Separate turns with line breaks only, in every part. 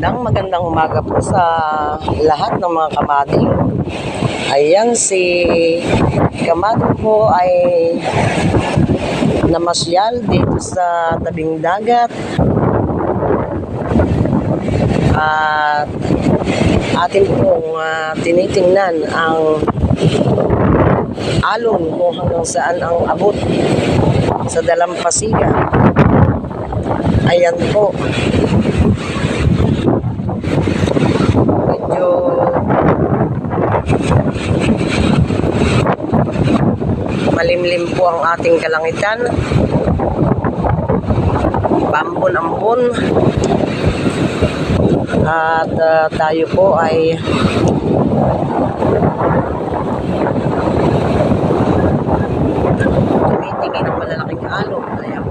Magandang umaga po sa lahat ng mga kamading. Ayan, si kamading po ay namasyal dito sa tabing dagat. At atin pong tinitingnan ang alon kung hanggang saan ang abot sa dalampasigan. Ayan po. Medyo malimlim po ang ating kalangitan. Paambon-ambon. At tayo po ay tumitingin ng malalaking alon. Ayan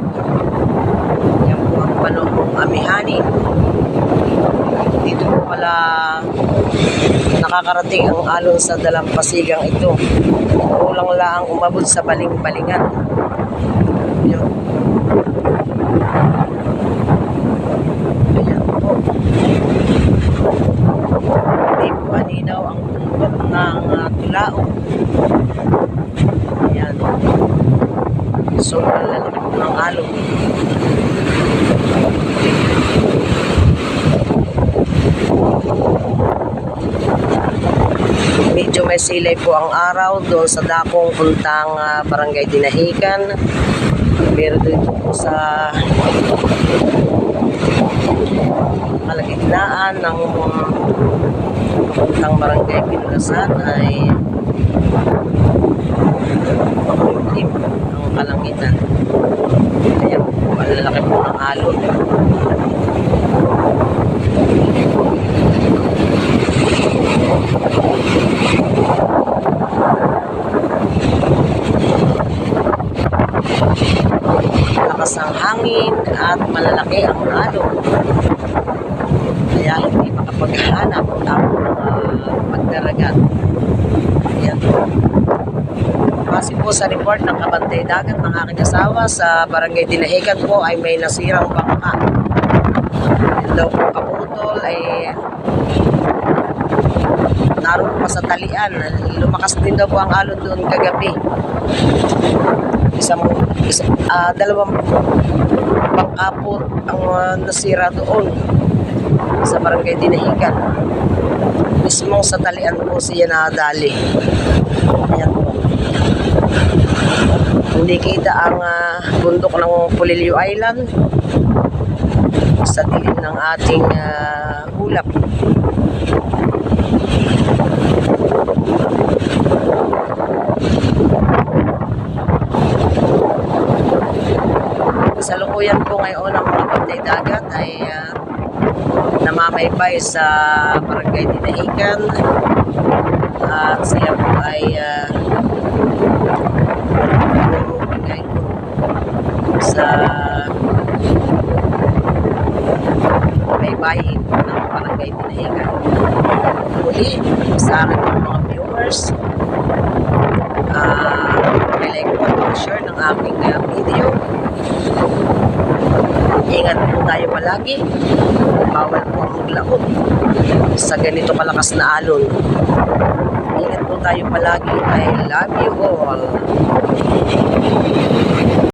po ang panahong amihanin. Dito po pala nakakarating ang alon sa dalampasigang ito. Kulang lang umabot sa baling-balingan. Yun. Ayan po. Hindi po aninaw ang bundok ng Tulao. Ayan. Sobrang lalaki po ng alon. Medyo may silay po ang araw doon sa dakong puntang Barangay Dinahican. Pero dito po sa kalagitnaan ng puntang Barangay Pinulasan ay makulimlim ang kalangitan. Kaya po, malalaki po ng alon. Lakas ang hangin at malalaki ang alon. Kaya hindi makapaghanap ang magdaragat. Ayan po. Kasi po sa report ng kabantay dagat ng aking asawa sa Barangay Dinahican po ay may nasirang bangka. Ito po kaputol ay naroon pa sa talian. Lumakas din daw po ang alon doon kagabi. Dalawang bangka po ang nasira doon sa Barangay Dinahican. Mismo sa talian po siya nadali. Ayan po. Hindi kita ang bundok ng Pulilio Island sa dilim ng ating ulap. Kasalukuyan po ngayon ang mga bantay dagat ay namamaybay sa Barangay Dinahican at siya po ay sa baybayin ng Barangay Dinahican. Muli sa akin mga viewers, like po at share ng aking video. Ingat po tayo palagi. Bawal po ang maglaot sa ganito kalakas na alon. Ingat po tayo palagi. I love you all.